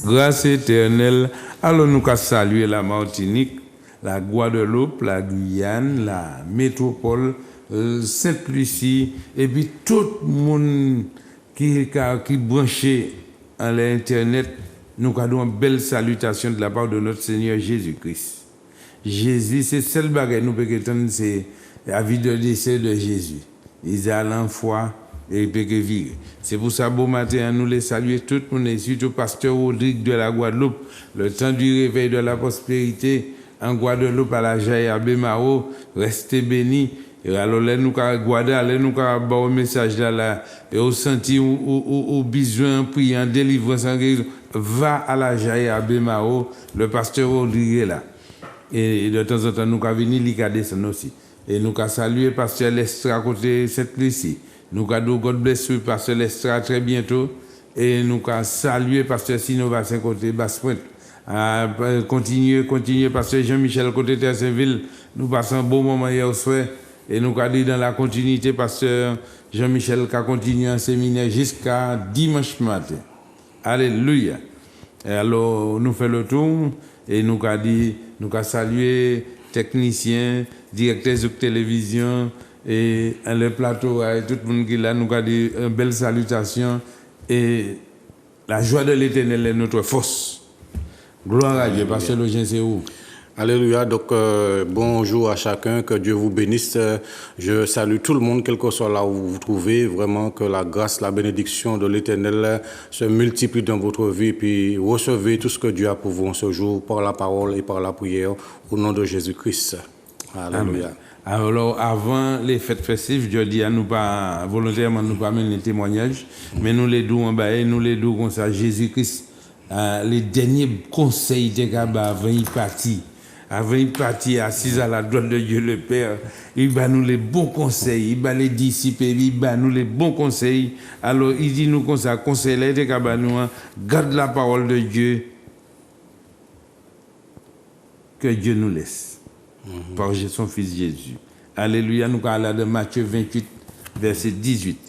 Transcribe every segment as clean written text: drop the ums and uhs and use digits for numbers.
Grâce éternelle. Alors nous avons salué la Martinique, la Guadeloupe, la Guyane, la métropole, Sainte-Lucie, et puis tout le monde qui branché à l'Internet, nous avons une belle salutation de la part de notre Seigneur Jésus-Christ. Jésus, c'est seul bagage nous pouvons attendre, c'est la vie de décès de Jésus. Ils allaient en foi et ils peuvent vivre. C'est pour ça, bon matin, nous les saluons tout le monde, et surtout Pasteur Rodrigue de la Guadeloupe, le temps du réveil de la prospérité, en Guadeloupe, à la Jaille, à Bémao, restez bénis. Et alors, là, nous avons Guadeloupe, nous avons un message là, et au senti, au besoin, prier en délivrance, en guérison, va à la Jaille, à Bémao, le Pasteur Rodrigue est là. Et de temps en temps, nous avons venu l'Icadé aussi. Et nous avons salué Pasteur Lestra côté Sainte-Lucie. Nous avons God bless you, Pasteur Lestra, très bientôt. Et nous avons salué Pasteur Sinovacin côté Basse-Pointe. Continuez, Pasteur Jean-Michel côté Terre-Saint-Ville. Nous passons un bon moment hier au soir. Et nous avons dit dans la continuité, Pasteur Jean-Michel qui a continué un séminaire jusqu'à dimanche matin. Alléluia. Et alors, nous faisons le tour et nous avons dit, nous avons salué techniciens, directeurs de télévision et le plateau, et tout le monde qui est là, nous avons dit une belle salutation et la joie de l'Éternel est notre force. Gloire à Dieu, Pasteur Login, c'est où? Alléluia. Donc, bonjour à chacun, que Dieu vous bénisse. Je salue tout le monde, quel que soit là où vous vous trouvez. Vraiment que la grâce, la bénédiction de l'Éternel se multiplie dans votre vie. Puis recevez tout ce que Dieu a pour vous en ce jour, par la parole et par la prière, au nom de Jésus-Christ. Alléluia. Amen. Alors, avant les fêtes festives, je dis à nous pas, volontairement, nous pas mener les témoignages, mais nous les dons en bas, nous les dons comme ça, Jésus-Christ, les derniers conseils de Gaba avant il partit. Avant il partit assis à la droite de Dieu le Père, il va nous les bons conseils, il va les disciples, il va nous les bons conseils. Alors il dit nous comme ça, conseil là de Kabanouan, garde la parole de Dieu, que Dieu nous laisse, par son Fils Jésus. Alléluia, nous parlons de Matthieu 28, verset 18.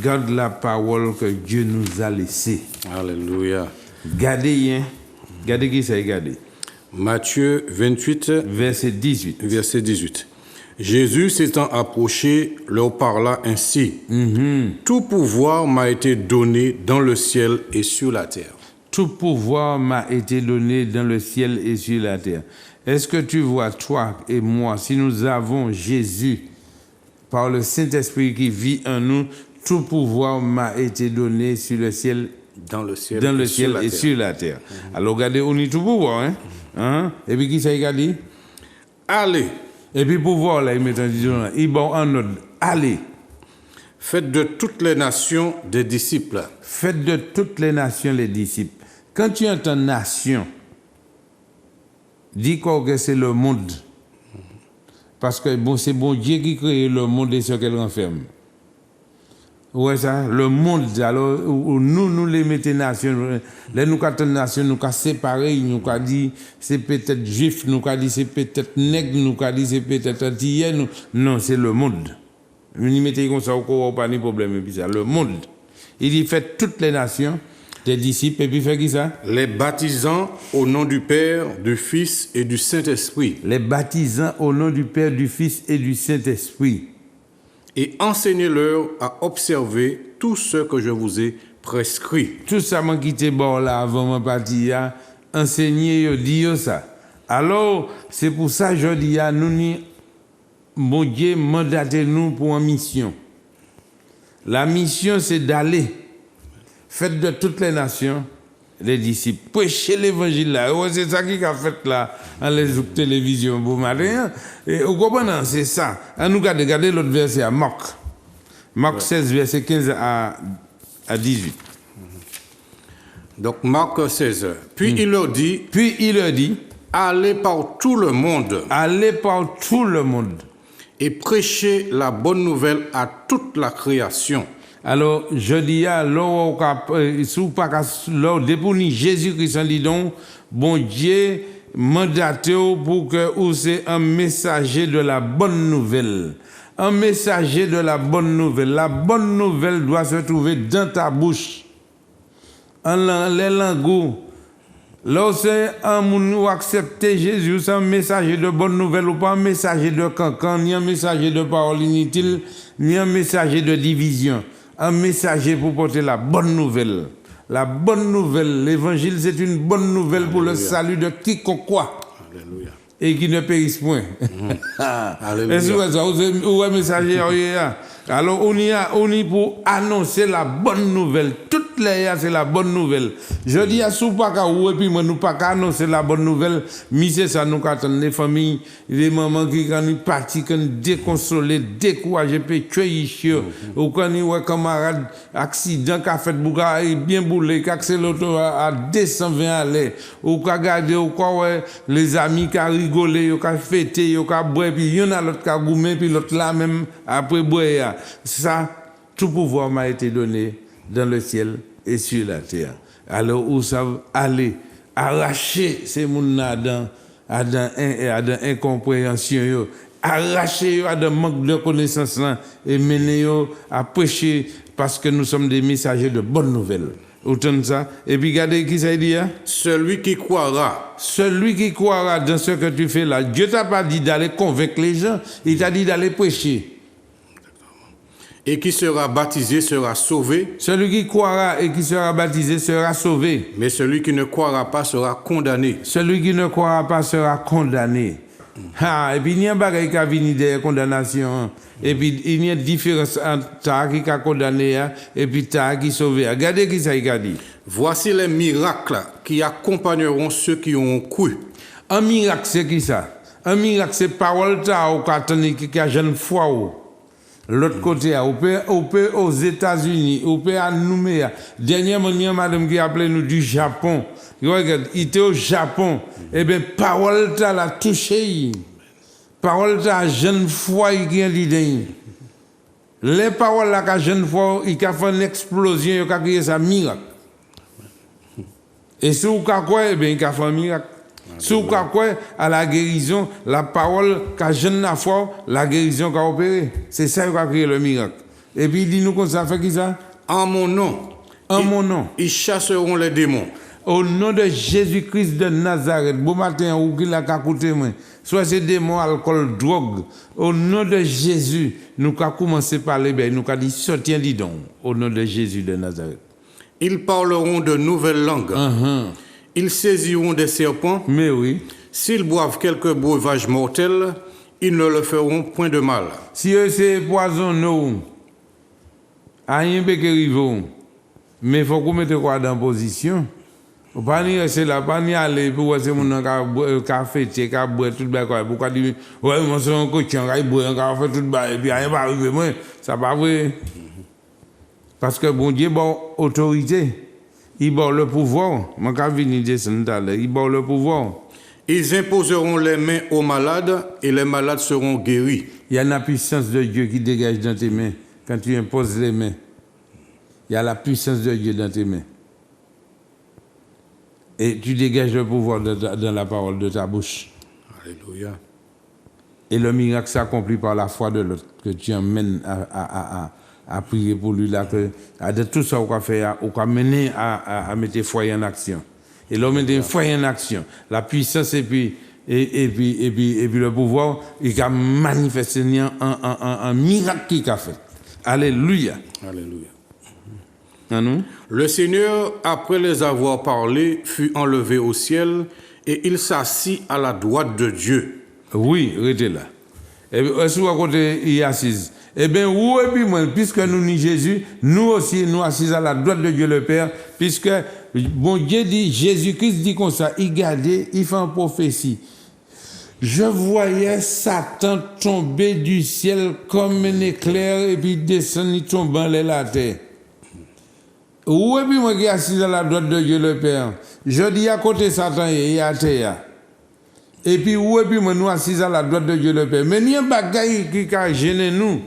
Garde la parole que Dieu nous a laissée. Alléluia. Gardez, hein? Gardez qui ça, gardez. Matthieu 28, verset 18. Verset 18. Jésus s'étant approché, leur parla ainsi. Tout pouvoir m'a été donné dans le ciel et sur la terre. Tout pouvoir m'a été donné dans le ciel et sur la terre. Est-ce que tu vois, toi et moi, si nous avons Jésus, par le Saint-Esprit qui vit en nous, tout pouvoir m'a été donné sur le ciel, dans le ciel et sur la terre. Alors regardez, on y tout pouvoir, hein? Et puis qui ça il a dit? Allez. Et puis pouvoir là, il met en disant, il bon en ordre. Allez. Faites de toutes les nations des disciples. Faites de toutes les nations les disciples. Quand tu entends nation, dis quoi que c'est le monde. Parce que bon, c'est bon Dieu qui crée le monde et ce qu'elle renferme. Ouais, ça, le monde, alors, nous les mettons nations, là, nous, quand nations, nous, séparés, nous, dit, c'est peut-être juif, nous, dit, c'est peut-être nègre, nous, dit, c'est peut-être antillais, non, c'est le monde. Nous, mettons comme ça, pas de problème, et puis ça, le monde. Il dit, faites toutes les nations, des disciples, et puis fait qui ça? Les baptisant au nom du Père, du Fils et du Saint-Esprit. Les baptisant au nom du Père, du Fils et du Saint-Esprit. Et enseignez-leur à observer tout ce que je vous ai prescrit. Tout ça m'a quitté bon là avant mon parti, enseigner, dire ça. Alors, c'est pour ça que je dis à nous, mon Dieu, mandatez-nous pour une mission. La mission, c'est d'aller. Faites de toutes les nations les disciples. Prêchez l'évangile là. C'est ça qui a fait là, en les télévision pour matin. Et au comprenant, c'est ça. À nous regarder l'autre verset à Marc. Marc 16, verset 15 à 18. Donc Marc 16. Puis il leur dit. Allez par tout le monde. Allez par tout le monde. Et prêchez la bonne nouvelle à toute la création. Alors, je dis à l'eau, depuis Jésus-Christ en dit donc, bon Dieu, mandaté pour que vous soyez un messager de la bonne nouvelle. Un messager de la bonne nouvelle. La bonne nouvelle doit se trouver dans ta bouche. En les langues, Lorsque un monde accepte Jésus, c'est un messager de bonne nouvelle ou pas un messager de cancan, ni un messager de parole inutile, ni un messager de division. Un messager pour porter la bonne nouvelle. La bonne nouvelle, l'évangile, c'est une bonne nouvelle pour le salut de quiconque. Alléluia. Et qui ne périsse point. Alléluia. Est-ce que ça, où est le messager? Alors, on y est pour annoncer la bonne nouvelle. Toutes les c'est la bonne nouvelle. Je dis à sous pas qu'à ou et puis moi nous pas qu'à annoncer la bonne nouvelle. Mais c'est ça nous qu'attendons les familles, les mamans qui quand ils partent, quand ils déconsolés, découragés, puis tuer ou quand ils voient camarade accident qu'a fait bouga bien boulé, qu'a accéléré l'auto à 220 allées, ou qu'a gardé ou quoi ouais les amis qui a rigolé, ou qu'a fêté, ou qu'a boire puis il y en a l'autre qui a goumé puis l'autre là même après boire. Ça, tout pouvoir m'a été donné dans le ciel et sur la terre. Alors, où ça va aller arracher ces gens-là à dans incompréhension, arracher à dans manque de connaissances et mener à prêcher parce que nous sommes des messagers de bonnes nouvelles. Autant de ça. Et puis, regardez qui ça dit. Celui qui croira. Celui qui croira dans ce que tu fais là. Dieu t'a pas dit d'aller convaincre les gens, il t'a dit d'aller prêcher. Et qui sera baptisé sera sauvé. Celui qui croira et qui sera baptisé sera sauvé. Mais celui qui ne croira pas sera condamné. Celui qui ne croira pas sera condamné. Et puis il y a un bagage qui a venu de condamnation. Et puis il y a une différence entre ta qui a condamné et puis ta qui sauvé. Regardez qui ça a dit. Voici les miracles qui accompagneront ceux qui ont cru. Un miracle c'est qui ça? Un miracle c'est parole qui a jeune foi. L'autre côté, on peut aux États-Unis, on peut à Nouméa. Dernièrement, il y a madame qui appelait nous du Japon. Il était au Japon. Eh bien, parole t'a la touché. Parole t'a jeune foi qui a dit. Les paroles là, qu'a jeune foi, il a fait une explosion, il a créé ça miracle. Et si vous avez quoi, eh bien, il a fait un miracle. Si vous avez quoi, à la guérison, la parole qu'a jeune la foi, la guérison qu'a opéré. C'est ça qui a créé le miracle. Et puis il dit nous comme ça, fait qui ça? En mon nom. En mon nom. Ils chasseront les démons. Au nom de Jésus-Christ de Nazareth, bon matin, ou qui l'a coûté, soit c'est démons, alcool, drogue. Au nom de Jésus, nous avons commencé par les bains, nous avons dit, sortez dis donc, au nom de Jésus de Nazareth. Ils parleront de nouvelles langues. Ils saisiront des serpents. Mais oui. S'ils boivent quelques breuvages mortels, ils ne le feront point de mal. Si eux c'est poison, non. Rien peut que mais il faut qu'on mette quoi dans position. Faut pas ni rester là, pas ni aller pour c'est mon qui fêter, qui boire tout le quoi. Pourquoi dire ouais, moi c'est un coach, qui boire, qui fait tout le et puis rien va arriver moi. Ça pas vrai. Parce que bon Dieu bon autorité. Il a le pouvoir. Moi, quand je descendre là, il a le pouvoir. Ils imposeront les mains aux malades et les malades seront guéris. Il y a la puissance de Dieu qui dégage dans tes mains. Quand tu imposes les mains, il y a la puissance de Dieu dans tes mains. Et tu dégages le pouvoir dans la parole de ta bouche. Alléluia. Et le miracle s'accomplit par la foi de l'autre que tu emmènes à prier pour lui là que de tout ça on va faire on va mener à mettre foyer en action et l'homme met foyer en action la puissance et puis le pouvoir il a manifesté un miracle qu'il a fait. Alléluia. Alléluia. Amen. Le Seigneur, après les avoir parlé, fut enlevé au ciel et il s'assit à la droite de Dieu. Oui, restez là. Et est-ce que à côté il est assis? Eh bien, où et puis moi, puisque nous ni Jésus, nous aussi, nous assis à la droite de Dieu le Père, puisque bon Dieu dit, Jésus-Christ dit comme ça, il gardait, il fait une prophétie. Je voyais Satan tomber du ciel comme un éclair et puis descendre, il tombe en la terre. Où et puis moi qui est assis à la droite de Dieu le Père, je dis à côté Satan et à terre. Et puis où et puis moi nous assis à la droite de Dieu le Père. Mais il y a un bagage qui a gêné nous.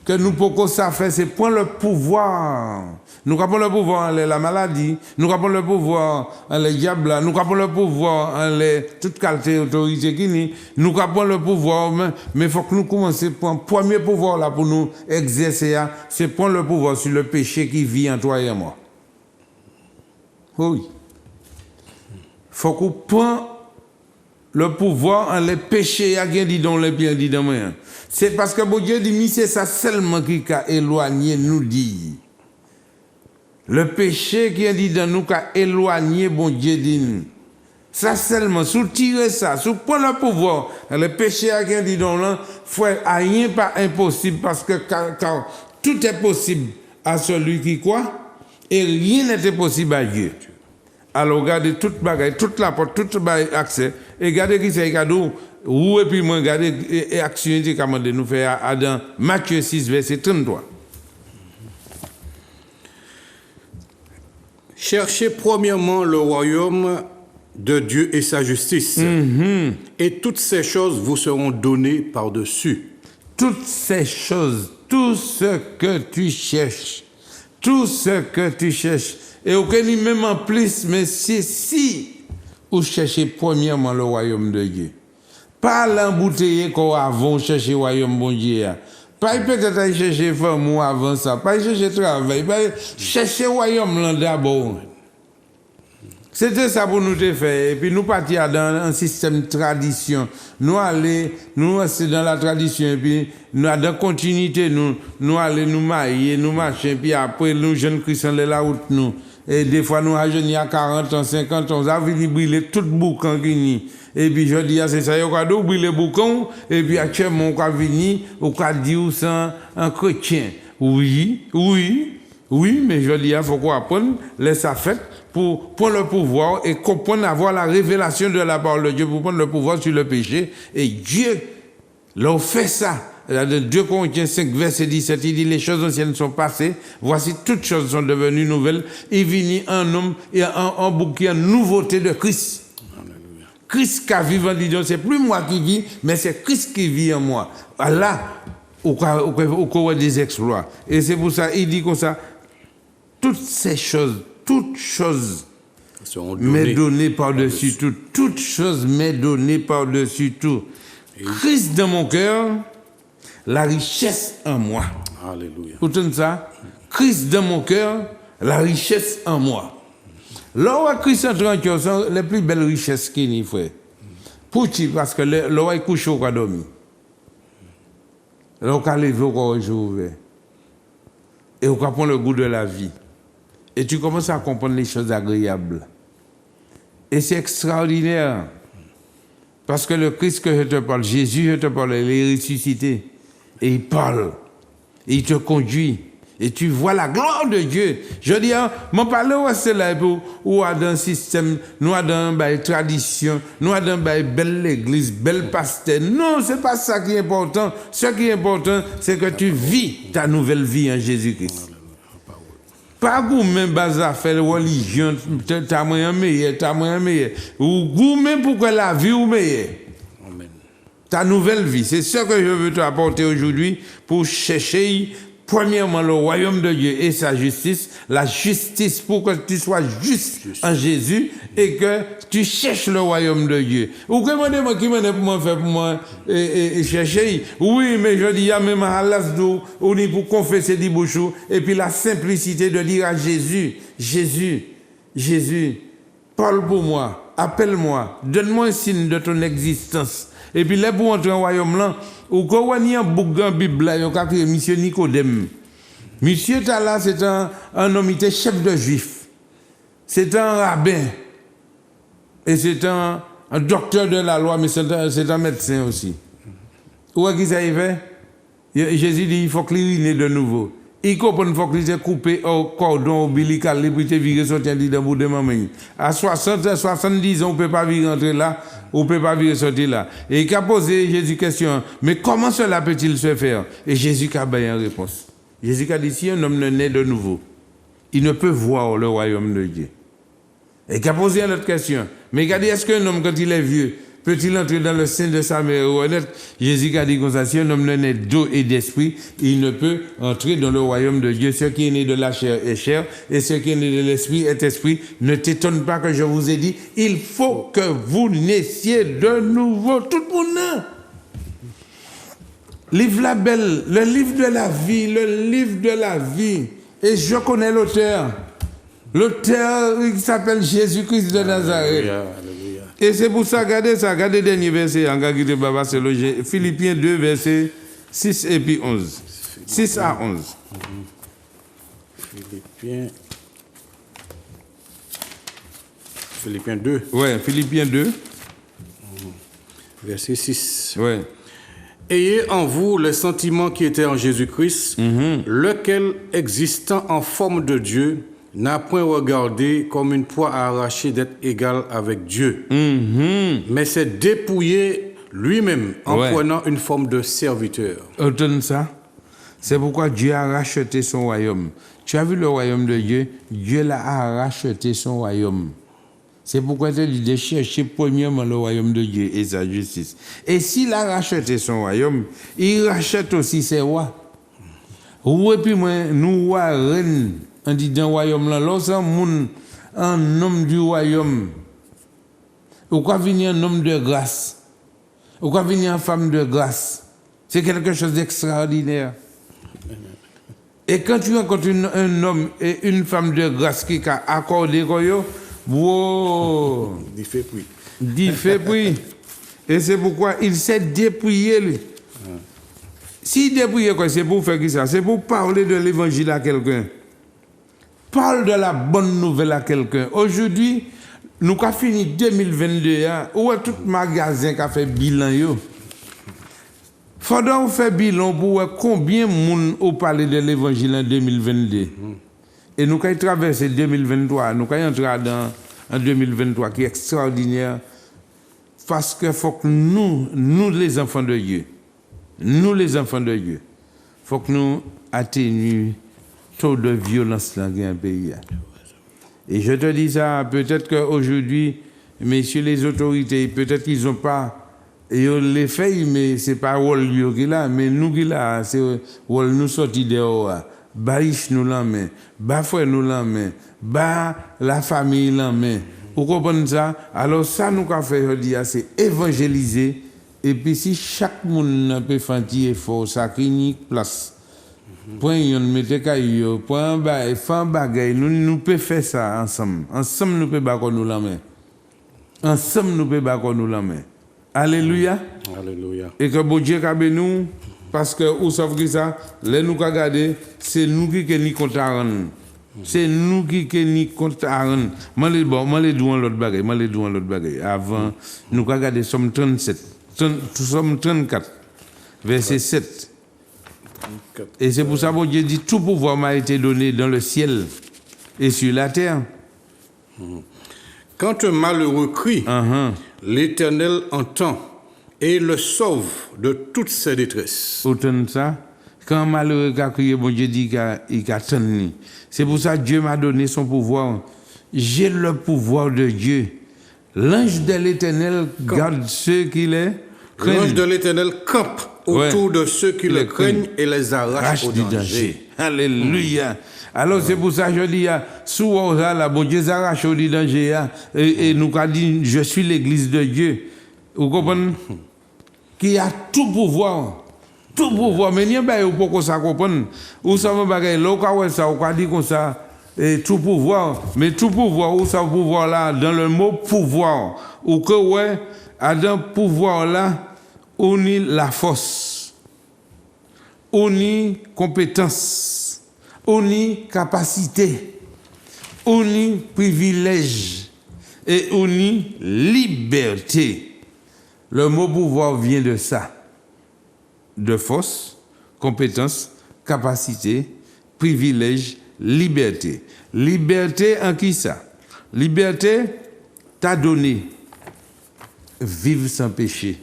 Que nous pouvons ça faire, c'est prendre le pouvoir. Nous avons le pouvoir en la maladie, nous avons le pouvoir en les diables, nous avons le pouvoir en toute qualité autorité qui ni, nous avons le pouvoir, mais il faut que nous commencions par le premier pouvoir là pour nous exercer, c'est prendre le pouvoir sur le péché qui vit en toi et en moi. Oui. faut qu'on prenne le pouvoir en les péchés à qui dit dans les bien dit dans moi. C'est parce que bon Dieu dit mais c'est ça seulement qui a éloigné nous dit. Le péché qui a dit dans nous a éloigné bon Dieu dit nous. Ça seulement sous tirer ça, sous prendre le pouvoir, le péché à qui dit dans là, frère, rien pas impossible parce que car tout est possible à celui qui croit et rien n'est impossible à Dieu. Alors regardez toute bagaille, toute la porte, toute bagaille accès et regardez qui c'est cadeau ou et puis moi regardez et action qui commande nous faire dans Matthieu 6 verset 33. Cherchez premièrement le royaume de Dieu et sa justice, et toutes ces choses vous seront données par-dessus. Toutes ces choses, tout ce que tu cherches, et auquel il même en plus, mais si vous cherchez premièrement le royaume de Dieu, pas l'embouteiller qu'on avant chercher le royaume de Dieu, pas peut-être aller chercher femme ou avant ça, pas chercher travail, pas chercher le royaume là d'abord. C'était ça pour nous te faire. Et puis nous partir dans un système de tradition. Nous rester dans la tradition. Et puis nous dans la continuité, nous aller nous marier, nous marcher. Et puis après, nous jeunes chrétiens, la route nous. Et des fois, nous jeunes à 40 ans, 50 ans, ça vient brûler tout le boucan qui n'y. Et puis je dis, c'est ça, il y a brûler le boucan. Et puis actuellement, on va venir, on va dire, c'est un chrétien. Oui, mais je dis, il faut qu'on apprenne, laisse ça faire. Pour prendre le pouvoir et comprendre, avoir la révélation de la parole de Dieu, pour prendre le pouvoir sur le péché. Et Dieu leur fait ça. Dans 2 Corinthiens 5, verset 17, il dit, les choses anciennes sont passées, voici toutes choses sont devenues nouvelles. Il vient un homme et un bouquet, une nouveauté de Christ. Alléluia. Christ qui vit en disant, c'est plus moi qui vis, mais c'est Christ qui vit en moi. Là, on a des exploits. Et c'est pour ça, il dit comme ça, toutes choses m'est données par-dessus tout. Toutes choses m'est données par-dessus tout. Christ dans mon cœur, la richesse en moi. Alléluia. Vous entendez ça? Christ dans mon cœur, la richesse en moi. Là où Christ entre en cœur, c'est les plus belles richesses qu'il y a, frère. Pourquoi? Parce que là où il couche au dormi. Là où il lever au jour ouvert. Et où il prend le goût de la vie. Et tu commences à comprendre les choses agréables. Et c'est extraordinaire. Parce que le Christ que je te parle, Jésus, je te parle, il est ressuscité. Et il parle. Et il te conduit. Et tu vois la gloire de Dieu. Je dis, mon parler, c'est là où dans un système, nous dans une tradition, nous dans une belle église, belle pasteur. Non, c'est pas ça qui est important. Ce qui est important, c'est que tu vis ta nouvelle vie en Jésus-Christ. Pas vous même bas faire religion, t'as moyen meilleur. Ou vous même pour que la vie ou meilleure. Ta nouvelle vie, c'est ce que je veux t'apporter aujourd'hui pour chercher premièrement le royaume de Dieu et sa justice, la justice pour que tu sois juste en Jésus et que tu cherches le royaume de Dieu. Ou demandez-moi qui m'a pour moi faire pour moi et chercher. Oui, mais je dis, il y a même à l'asdo, on est pour confesser des bouchons et puis la simplicité de dire à Jésus, parle pour moi, appelle-moi, donne-moi un signe de ton existence. Et puis là, pour entrer au royaume là, ou quand on y a un bouquin de Bible là, il y a un monsieur Nicodème. Monsieur Tala, c'est un homme, il était chef de juif. C'est un rabbin. Et c'est un docteur de la loi, mais c'est un médecin aussi. Où est-ce qu'il s'est fait? Jésus dit, il faut qu'il urine de nouveau. Il comprend qu'il faut qu'il se coupe au cordon ombilical, et puis il vire sortir dans le bout de ma main. À 60, 70 ans, on ne peut pas vivre rentrer là, on ne peut pas vivre sortir là. Et il a posé Jésus question, mais comment cela peut-il se faire? Et Jésus a donné une réponse. Jésus a dit, si un homme ne naît de nouveau, il ne peut voir le royaume de Dieu. Et il a posé une autre question. Mais il a dit, est-ce qu'un homme, quand il est vieux, peut-il entrer dans le sein de sa mère? Jésus a dit comme ça, si un homme ne naît d'eau et d'esprit, il ne peut entrer dans le royaume de Dieu. Ce qui est né de la chair est chair, et ce qui est né de l'esprit est esprit. Ne t'étonne pas que je vous ai dit, il faut que vous naissiez de nouveau. Tout le monde. Livre la belle, le livre de la vie. Et je connais l'auteur. L'auteur, il s'appelle Jésus-Christ de Nazareth. Et c'est pour ça, regardez le dernier verset, en gagné Baba, c'est le Philippiens 2, verset 6 et puis 11. 6 à 11. Philippiens 2. Ouais, Philippiens 2. Verset 6. Ouais. Ayez en vous les sentiments qui étaient en Jésus-Christ, lequel, existant en forme de Dieu, n'a point regardé comme une proie à arracher d'être égal avec Dieu, mais s'est dépouillé lui-même en prenant une forme de serviteur. Entendez ça? C'est pourquoi Dieu a racheté son royaume. Tu as vu le royaume de Dieu? Dieu a racheté son royaume. C'est pourquoi tu dis de chercher premièrement le royaume de Dieu et sa justice. Et s'il a racheté son royaume, il rachète aussi ses rois. Oui, puis moi, nous, rois, reines, on dit dans le royaume là, lorsqu'un homme du royaume, ou quoi venir un homme de grâce, ou quoi venir une femme de grâce, c'est quelque chose d'extraordinaire. Et quand tu rencontres un homme et une femme de grâce qui a accordé quoi, wow, dit fait puis. Et c'est pourquoi il s'est dépouillé. Lui. S'il dépouille quoi, c'est pour faire qui ça? C'est pour parler de l'évangile à quelqu'un. Parle de la bonne nouvelle à quelqu'un. Aujourd'hui, nous avons fini 2022, où est tout magasin qui a fait bilan yo. Faudra faire bilan pour voir combien de monde ont parlé de l'évangile en 2022. Et nous avons traversé 2023, nous avons entré en 2023 qui est extraordinaire. Parce qu'il faut que nous les enfants de Dieu, il faut que nous atténuions taux de violence dans le pays. Et je te dis ça, peut-être qu'aujourd'hui, messieurs les autorités, peut-être qu'ils n'ont pas les faits, mais ce n'est pas rôle qui là, mais nous qui là, c'est rôle nous sortis dehors. Baïch nous l'en met, bas frère nous l'en met, bas la famille l'en met. Vous comprenez ça? Alors ça nous qu'a fait aujourd'hui, c'est évangéliser. Et puis si chaque monde peut faire un effort, ça crée place. Point yon mette caillou, point ba, faire bagay, nous peut faire ça ensemble. Ensemble nous peut ba nous la main. Ensemble nous peut ba nous la main. Alléluia. Alléluia. Et que bon Dieu cabe nous parce que ou savez que ça, les nous qu'a garder, c'est nous qui ni contaran. C'est nous qui ni contaran. Moi les douan l'autre bagay, avant nous qu'a garder somme 37, somme 34 verset 7. Et c'est pour ça que Dieu dit tout pouvoir m'a été donné dans le ciel et sur la terre. Quand un malheureux crie, l'Éternel entend et le sauve de toutes ses détresses. Autant de ça, quand un malheureux a crié, bon Dieu dit qu'il a tenu. C'est pour ça que Dieu m'a donné son pouvoir. J'ai le pouvoir de Dieu. L'ange de l'Éternel garde ceux qui les craignent. L'ange de l'Éternel campe autour de ceux qui le craignent et les arrache au danger. Alléluia. Alors c'est pour ça que je dis, sous là, bon Dieu arrache au danger. Et nous avons dit, je suis l'église de Dieu. Vous comprenez? Qui a tout pouvoir. Tout pouvoir. Mais il n'y a pas de ça comprendre. Ou ça va pas ça, ou dit comme ça. Et tout pouvoir. Mais tout pouvoir, où ça pouvoir là, dans le mot pouvoir. Ou que ouais, dans pouvoir là, on y la force. On y compétence. On y capacité. On y privilège. Et on y liberté. Le mot pouvoir vient de ça. De force, compétence, capacité, privilège, liberté. Liberté en qui ça? Liberté t'a donné vivre sans péché.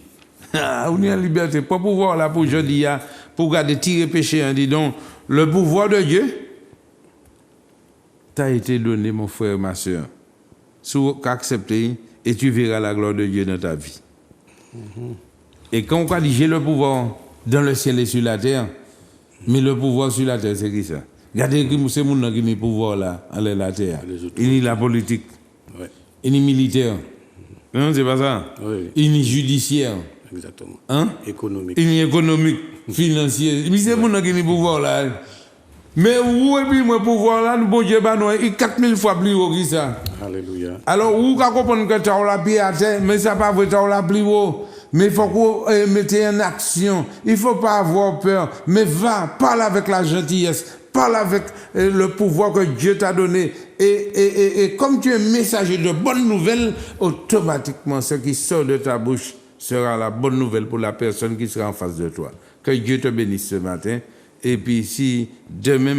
On est en liberté. Pas pouvoir là pour jeudi, pour garder tirer péché. Hein, dis donc, le pouvoir de Dieu t'a été donné, mon frère, ma soeur. Sous accepter et tu verras la gloire de Dieu dans ta vie. Et quand on dit j'ai le pouvoir dans le ciel et sur la terre, mais le pouvoir sur la terre, c'est qui ça? Regardez qui c'est mon qui a le pouvoir là, à la terre. Il y a la politique, il y a militaire. Non, c'est pas ça? Oui. Il y a judiciaire. Exactement. Hein? Économique. Il y a économique, financier. Mais c'est mon qui a le pouvoir là. Mais où est le pouvoir là, nous, bon Dieu, il 4000 fois plus haut que ça. Alléluia. Alors, où qu'on comprendre que tu as la pied à terre, mais ça pas vrai, tu as la plus haut. Mais il faut qu'on mette en action. Il ne faut pas avoir peur. Mais va, parle avec la gentillesse. Parle avec le pouvoir que Dieu t'a donné. Et comme tu es messager de bonnes nouvelles, automatiquement, ce qui sort de ta bouche sera la bonne nouvelle pour la personne qui sera en face de toi. Que Dieu te bénisse ce matin. Et puis si demain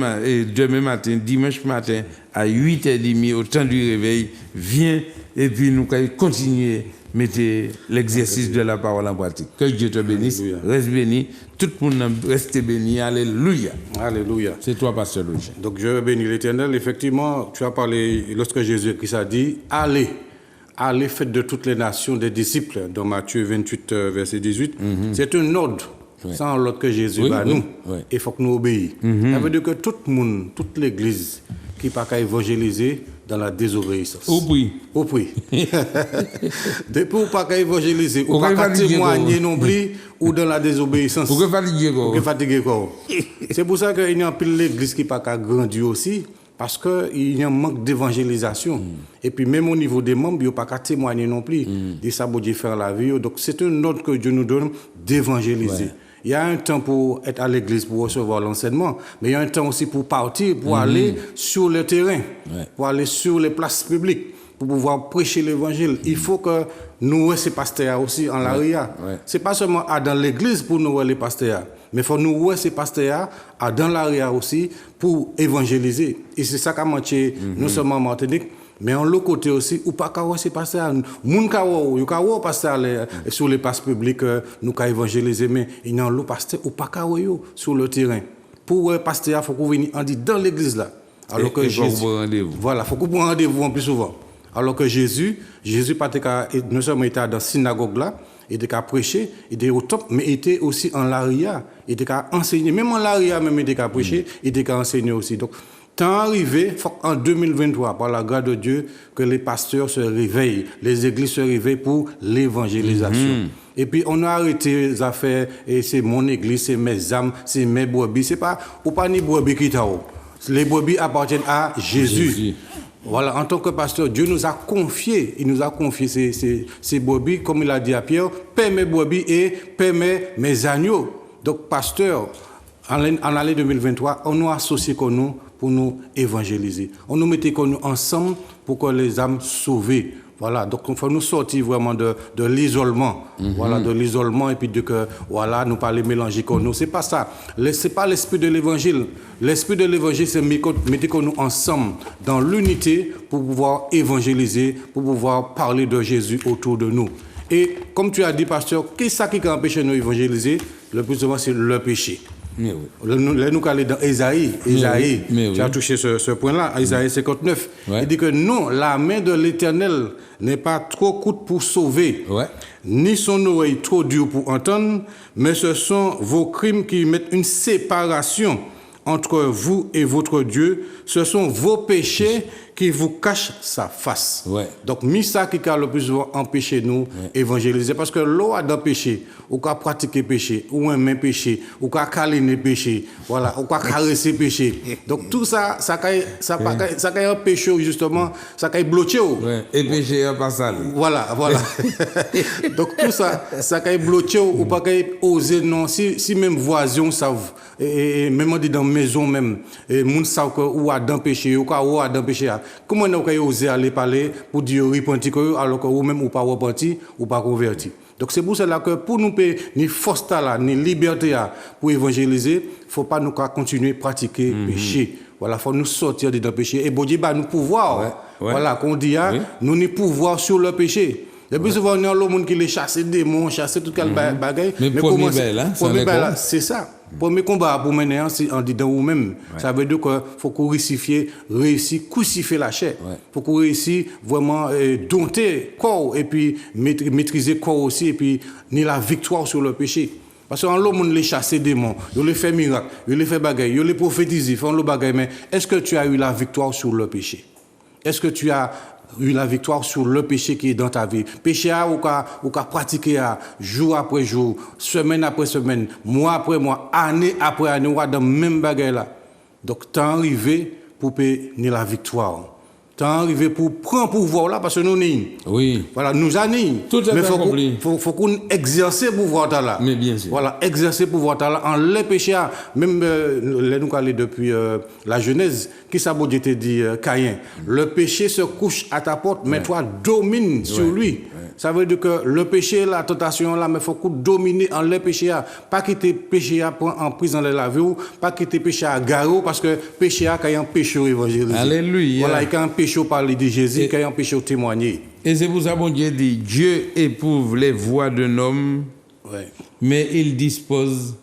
matin, dimanche matin, à 8h30, au temps du réveil, viens et puis nous allons continuer à mettre l'exercice de la parole en pratique. Que Dieu te bénisse. Alléluia. Reste béni. Tout le monde reste béni. Alléluia. Alléluia. C'est toi, Pasteur Louis. Donc je bénis l'Éternel. Effectivement, tu as parlé, lorsque Jésus-Christ a dit, allez, faites de toutes les nations des disciples, dans Matthieu 28, verset 18. C'est un ordre. Ouais. Sans l'autre que Jésus va nous, il faut que nous obéissions. Ça veut dire que tout le monde, toute l'église qui n'a pas qu'à évangéliser dans la désobéissance. Au prix. Depuis ou pas qu'à évangéliser, ou pas qu'à témoigner non plus, ou dans la désobéissance. Pour que fatiguer quoi. C'est pour ça qu'il y a un peu l'église qui n'a pas qu'à grandir aussi. Parce qu'il y a un manque d'évangélisation. Et puis même au niveau des membres, il n'y a pas qu'à témoigner non plus. Des sabots de faire la vie. Donc c'est un ordre que Dieu nous donne d'évangéliser. Ouais. Il y a un temps pour être à l'église, pour recevoir l'enseignement. Mais il y a un temps aussi pour partir, pour aller sur le terrain, pour aller sur les places publiques, pour pouvoir prêcher l'évangile. Il faut que nous, ces pasteurs aussi, en l'arrière. Ce n'est pas seulement dans l'église pour nous, les pasteurs. Mais il faut nous, ces pasteurs, dans l'arrière aussi, pour évangéliser. Et c'est ça qu'a manqué, non seulement en Martinique, mais en l'autre côté aussi, ou pas qu'à ces pasteurs. Moun ka ou ka pasteur sur les places publiques, nous ka évangéliser, mais il y a un lot pasteur ou pas qu'à sur le terrain. Pour pasteur, il faut qu'on vienne dans l'église là. Alors que Jésus, voilà, il faut qu'on prenne rendez-vous en plus souvent. Alors que Jésus non seulement était dans la synagogue là, il était qu'à prêcher, il était au top, mais il était aussi en l'aria, il était qu'à enseigner. Même en l'aria, même il était qu'à prêcher, il était qu'à enseigner aussi. Donc, tant arrivé, en 2023, par la grâce de Dieu, que les pasteurs se réveillent, les églises se réveillent pour l'évangélisation. Et puis, on a arrêté les affaires, et c'est mon église, c'est mes âmes, c'est mes brebis. C'est pas, ou pas ni brebis qui t'a. Les brebis appartiennent à Jésus. Voilà, en tant que pasteur, Dieu nous a confié, il nous a confié ces brebis, comme il a dit à Pierre, paie mes brebis et paie mes agneaux. Donc, pasteur, en l'année 2023, on nous associe comme nous pour nous évangéliser. On nous mettait comme nous ensemble pour que les âmes sauvées. Voilà, donc il faut nous sortir vraiment de l'isolement. Voilà, de l'isolement et puis de que, voilà, nous pas les mélanger comme nous. C'est pas ça. C'est pas l'esprit de l'évangile. L'esprit de l'évangile, c'est mettre nous ensemble dans l'unité pour pouvoir évangéliser, pour pouvoir parler de Jésus autour de nous. Et comme tu as dit, pasteur, qu'est-ce qui empêche nous d'évangéliser? Le plus souvent, c'est le péché. Là, nous allons dans Ésaïe. Tu as touché ce point-là, Ésaïe 59. Il dit que non, la main de l'Éternel n'est pas trop courte pour sauver, ni son oreille trop dure pour entendre, mais ce sont vos crimes qui mettent une séparation entre vous et votre Dieu. Ce sont vos péchés qui vous cachent sa face. Donc, ça qui a le plus souvent empêché nous évangéliser. Parce que l'eau a d'un péché, ou qu'à pratiquer péché, ou un même péché, ou qu'à câliner péché, voilà, ou qu'à caresser péché. Donc, tout ça, ça a un péché, justement, ça a bloqué. Et péché, pas ça. Voilà. Donc, tout ça, ça a bloqué, ou pas oser, non. Si même voisins savent, et même on dit dans la maison même, et moun savent ou a d'un péché, ou a d'un péché. Comment on a osé aller parler pour dire repentir alors que vous-même ou pas repenti ou pas converti. Donc c'est pour cela que pour nous payer ni force là, ni liberté pour évangéliser, il ne faut pas nous continuer à pratiquer le péché. Voilà, il faut nous sortir de péché. Et bon Dieu, nous pouvoir. Voilà, qu'on dit, nous ni pouvoir sur le péché. Et puis souvent, on a le monde qui les chasse des démons, chasse tout quel bagaille. Mais premier bel, c'est ça. Premier combat pour mener, c'est en disant vous-même. Ça veut dire qu'il faut qu'on réussisse, crucifier la chair. Il faut qu'on réussisse vraiment dompter le corps et puis maîtriser le corps aussi et puis ni la victoire sur le péché. Parce que l'homme les chasse des démons, il les fait miracle, il les fait bagaille, il les prophétise, il fait le bagaille. Mais est-ce que tu as eu la victoire sur le péché? Est-ce que tu as eu la victoire sur le péché qui est dans ta vie? Péché ou qu'a pratiqué jour après jour, semaine après semaine, mois après mois, année après année, ou dans le même bagaille là. Donc, temps arrivé pour payer la victoire. Temps arrivé pour prendre pouvoir là, parce que nous n'y. Oui. Voilà, nous en n'y. Tout à fait compris. Faut qu'on exerce le pouvoir là. Mais bien sûr. Voilà, exercer le pouvoir là en les péchés. Même nous allons depuis la Genèse, qui ça bon Dieu te dit Caïn. Le péché se couche à ta porte, mais toi domine sur lui. Ouais. Ça veut dire que le péché, la tentation là, mais faut qu'on domine en les péchés. Pas quitter péché en prison de la vie, pas quitter péché à garou, parce que péché a quand un péché évangélisé. Alléluia. Voilà, il y a un péché parler de Jésus, il y a un péché témoigner. Et c'est pour ça que Dieu dit, Dieu éprouve les voies d'un homme, ouais, mais il dispose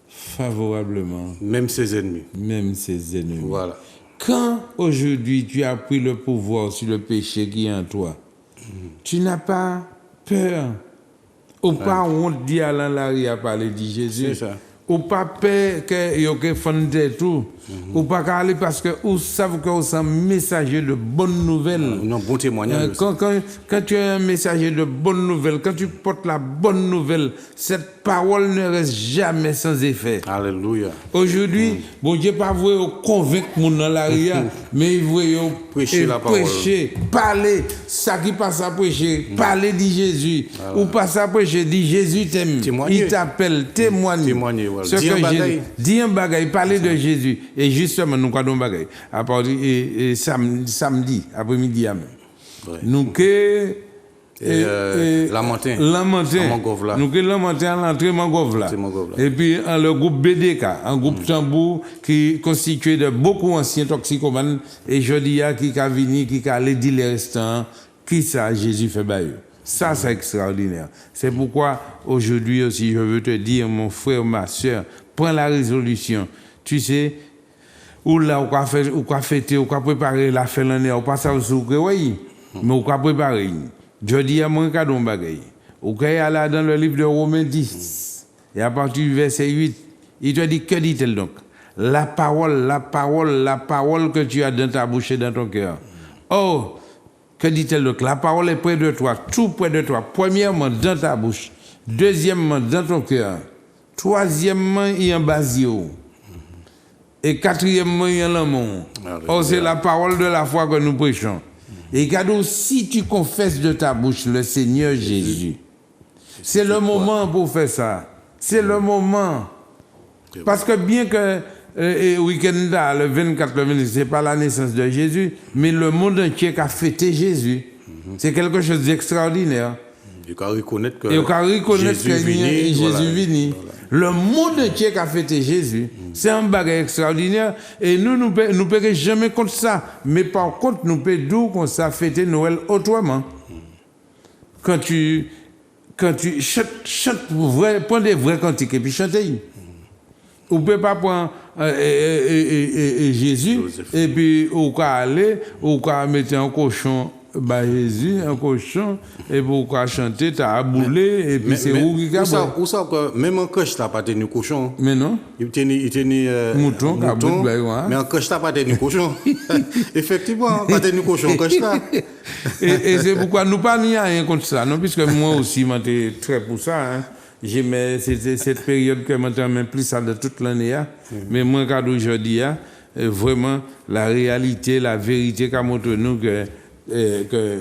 favorablement. Même ses ennemis. Même ses ennemis. Voilà. Quand aujourd'hui tu as pris le pouvoir sur le péché qui est en toi, tu n'as pas peur. Ou pas honte d'y aller en l'arrière parler de Jésus. C'est ça. Ou pas peur que y ait fondé tout. Ou pas aller parce que vous savez que vous êtes un messager de bonnes nouvelles. Un bon témoignage. Quand tu es un messager de bonnes nouvelles, quand tu portes la bonne nouvelle, cette parole ne reste jamais sans effet. Alléluia. Aujourd'hui, bon Dieu pas voulu convaincre mon dans l'arrière, mais il voulait prêcher la parole. Prêcher, parler, ça qui passe à prêcher, parler de Jésus, ou pas à prêcher, dit Jésus t'aime, il t'appelle, témoigne. Voilà. Dis un bagay, parler de Jésus. Et justement, nous avons un bagay. À partir de samedi, après-midi, nous que Lamentin. Nous que Lamentin à l'entrée Mangovla. Et puis le groupe BDK, un groupe tambour qui constitué de beaucoup anciens toxicomanes et Jodia qui a venu, qui a allé dire les restants, qui ça Jésus fait bailler. Ça, c'est extraordinaire. C'est pourquoi aujourd'hui aussi, je veux te dire, mon frère, ma soeur, prends la résolution. Tu sais, ou là, ou quoi fêter, ou quoi préparer la fin de l'année, ou pas ça aussi, oui, mais ou quoi préparer. Je dis à mon cadeau, ou quoi aller dans le livre de Romains 10, et à partir du verset 8, il te dit, que dit-elle donc? La parole que tu as dans ta bouche et dans ton cœur. Oh, que dit-elle donc? La parole est près de toi, tout près de toi. Premièrement, dans ta bouche. Deuxièmement, dans ton cœur. Troisièmement, il y a un basio. Et quatrièmement, il y a l'amour. Oh, c'est la parole de la foi que nous prêchons. Et cadeau, si tu confesses de ta bouche le Seigneur Jésus, c'est le moment pour faire ça. C'est le moment. Parce que bien que week-end là, le 24, le 26, ce n'est pas la naissance de Jésus, mais le monde entier qui a fêté Jésus. C'est quelque chose d'extraordinaire. Il faut reconnaître que Jésus vini. Le monde entier qui a fêté Jésus, c'est un bagage extraordinaire. Et nous ne pouvons jamais contre ça. Mais par contre, nous pouvons qu'on ça fêter Noël autrement. Quand tu chantes, prends des vrais cantiques et puis chantez. Vous ne pouvez pas prendre Jésus et puis vous pouvez aller, vous pouvez mettre un cochon. Jésus, un cochon, et pourquoi chanter, t'as aboulé, et puis c'est où qui a où ça que même un coche t'as pas tenu cochon. Mais non. Il tenait mouton, mais un coche t'as pas tenu cochon. Effectivement, pas tenu cochon, coche là. Et c'est pourquoi nous pas ni rien contre ça, non, puisque moi aussi, j'étais très pour ça, hein. J'aimais cette période que j'aimais plus ça de toute l'année, mais moi, quand aujourd'hui, vraiment, la réalité, la vérité, qu'a montré nous que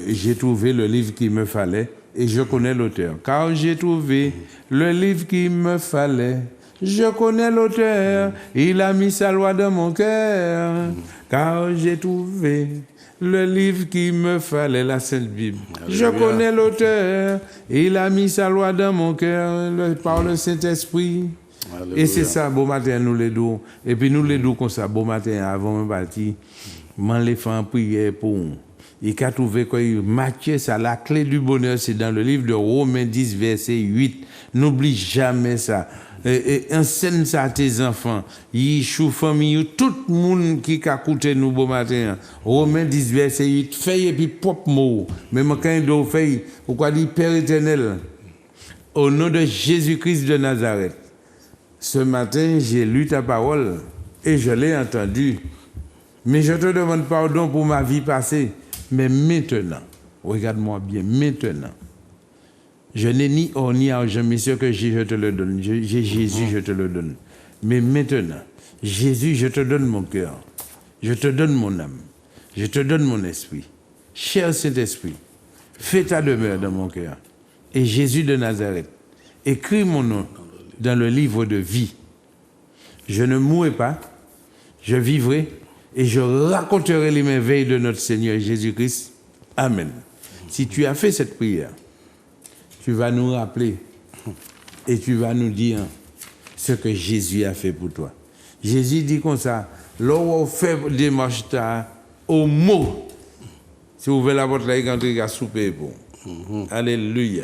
j'ai trouvé le livre qu'il me fallait et je connais l'auteur. Car j'ai trouvé le livre qu'il me fallait. Je connais l'auteur, il a mis sa loi dans mon cœur. Car j'ai trouvé le livre qu'il me fallait, la Sainte Bible. Je connais l'auteur, il a mis sa loi dans mon cœur par le Saint-Esprit. Alléluia. Et c'est ça, bon matin, nous les deux. Et puis nous les deux comme ça, bon matin, avant de partir, m'en les fait en prière pour nous. Il a trouvé que Matthieu, ça, la clé du bonheur, c'est dans le livre de Romains 10, verset 8. N'oublie jamais ça. Et enseigne ça à tes enfants. Yishou, famille, tout le monde qui a écouté nous bon matin. Romains 10, verset 8. Fais et puis propre mot. Même quand il doit faire, ou quoi dit Père éternel, au nom de Jésus-Christ de Nazareth. Ce matin, j'ai lu ta parole et je l'ai entendue. Mais je te demande pardon pour ma vie passée. Mais maintenant, regarde-moi bien, maintenant, je n'ai ni or ni argent, mais ce que j'ai, je te le donne. J'ai Jésus, je te le donne. Mais maintenant, Jésus, je te donne mon cœur, je te donne mon âme, je te donne mon esprit. Cher Saint-Esprit, fais ta demeure dans mon cœur. Et Jésus de Nazareth, écris mon nom dans le livre de vie. Je ne mourrai pas, je vivrai et je raconterai les merveilles de notre Seigneur Jésus-Christ. Amen. Si tu as fait cette prière, tu vas nous rappeler et tu vas nous dire ce que Jésus a fait pour toi. Jésus dit comme ça, lorsqu'on fait des marches au mot, si vous ouvrez la porte là, il y a souper pour. Alléluia.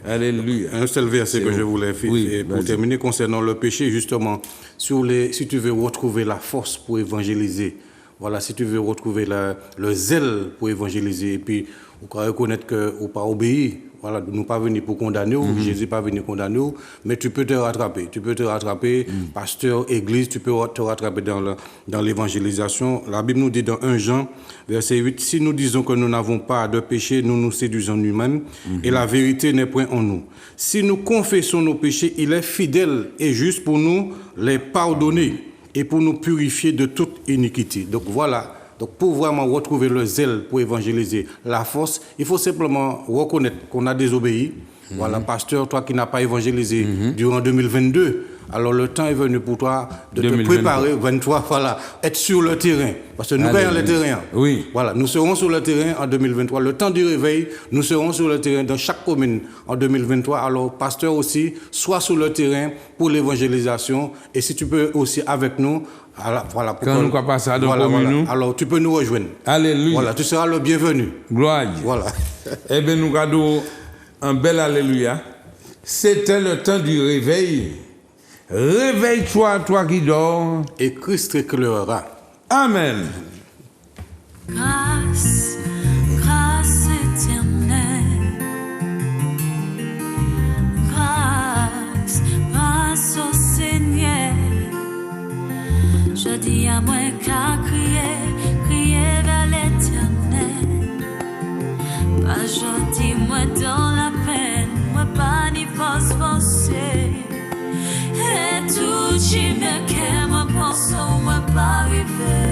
Alléluia. Un seul verset que je voulais faire pour terminer concernant le péché, justement, si tu veux retrouver la force pour évangéliser, voilà, si tu veux retrouver le zèle pour évangéliser, et puis vous pouvez reconnaître que vous pas obéi, voilà, nous pas venir pour condamner, Jésus pas venu condamner, mais tu peux te rattraper. Tu peux te rattraper, pasteur, église, tu peux te rattraper dans l'évangélisation. La Bible nous dit dans 1 Jean, verset 8, si nous disons que nous n'avons pas de péché, nous nous séduisons nous-mêmes, et la vérité n'est point en nous. Si nous confessons nos péchés, il est fidèle et juste pour nous les pardonner et pour nous purifier de toute iniquité. Donc voilà. Donc pour vraiment retrouver le zèle pour évangéliser, la force, il faut simplement reconnaître qu'on a désobéi. Voilà, pasteur, toi qui n'as pas évangélisé durant 2022, alors le temps est venu pour toi de 2023. Te préparer, 23, voilà, être sur le terrain. Parce que nous gagnons le terrain. Oui. Voilà, nous serons sur le terrain en 2023. Le temps du réveil, nous serons sur le terrain dans chaque commune en 2023. Alors, pasteur aussi, sois sur le terrain pour l'évangélisation. Et si tu peux aussi avec nous, voilà, quand nous passons dans la commune, alors tu peux nous rejoindre. Alléluia. Voilà, tu seras le bienvenu. Gloire à Dieu. Voilà. Eh bien, nous gardons un bel Alléluia. C'était le temps du réveil. Réveille-toi, toi qui dors. Et Christ éclairera. Amen. Grâce, grâce éternelle. Grâce, grâce au Seigneur. Je dis à moi qu'à crier vers l'éternel. Pas gentil, moi dans la peine, moi pas ni forcer. Et tout, j'y me qu'aime, moi pense, moi pas arriver.